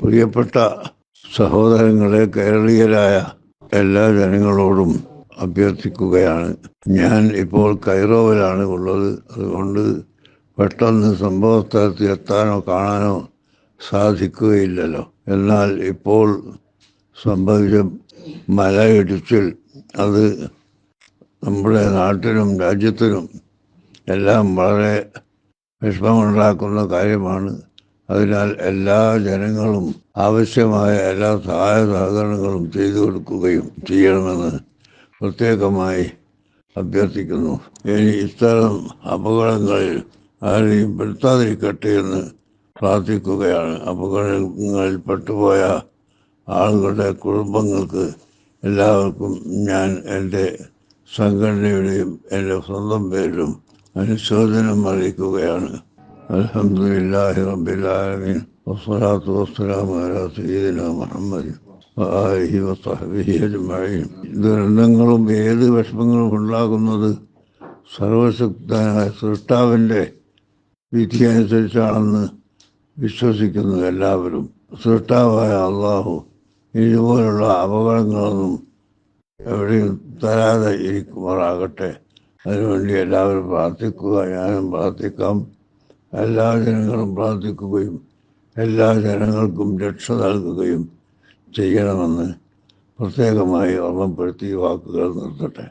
പ്രിയപ്പെട്ട സഹോദരങ്ങളെ, കേരളീയരായ എല്ലാ ജനങ്ങളോടും അഭ്യർത്ഥിക്കുകയാണ്. ഞാൻ ഇപ്പോൾ കൈറോവിലാണ് ഉള്ളത്. അതുകൊണ്ട് പെട്ടെന്ന് സംഭവസ്ഥലത്ത് എത്താനോ കാണാനോ സാധിക്കുകയില്ലല്ലോ. എന്നാൽ ഇപ്പോൾ സംഭവിച്ച മലയിടിച്ചിൽ അത് നമ്മുടെ നാട്ടിനും രാജ്യത്തിനും എല്ലാം വളരെ വിഷമമുണ്ടാക്കുന്ന കാര്യമാണ്. അതിനാൽ എല്ലാ ജനങ്ങളും ആവശ്യമായ എല്ലാ സഹായ സഹകരണങ്ങളും ചെയ്തു കൊടുക്കുകയും ചെയ്യണമെന്ന് പ്രത്യേകമായി അഭ്യർത്ഥിക്കുന്നു. ഇനി ഇത്തരം അപകടങ്ങളിൽ ആരെയും പെടുത്താതിരിക്കട്ടെ എന്ന് പ്രാർത്ഥിക്കുകയാണ്. അപകടങ്ങളിൽ പെട്ടുപോയ ആളുകളുടെ കുടുംബങ്ങൾക്ക് എല്ലാവർക്കും ഞാൻ എൻ്റെ സംഘടനയുടെയും എൻ്റെ സ്വന്തം പേരിലും അനുശോചനം അറിയിക്കുകയാണ്. അൽഹംദുലില്ലാഹി റബ്ബിൽ ആലമീൻ വസ്സലാത്തു വസ്സലാമു അലാ സയ്യിദിനാ മുഹമ്മദ് വആലിഹി വസഹ്ബിഹി അജ്മഈൻ. ദുരന്തങ്ങളും ഏത് വിഷമങ്ങളും ഉണ്ടാകുന്നത് സർവശക്തനായ സൃഷ്ടാവിൻ്റെ വിധി അനുസരിച്ചാണെന്ന് വിശ്വസിക്കുന്നു എല്ലാവരും. സൃഷ്ടാവായ അള്ളാഹു ഇതുപോലുള്ള അപകടങ്ങളൊന്നും എവിടെയും തരാതെ ഇരിക്കുമാറാകട്ടെ. അതിനുവേണ്ടി എല്ലാവരും പ്രാർത്ഥിക്കുക. ഞാനും പ്രാർത്ഥിക്കാം. എല്ലാ ജനങ്ങളും പ്രാർത്ഥിക്കുകയും എല്ലാ ജനങ്ങൾക്കും രക്ഷ നൽകുകയും ചെയ്യണമെന്ന് പ്രത്യേകമായി ഓർമ്മപ്പെടുത്തി വാക്കുകൾ നിർത്തട്ടെ.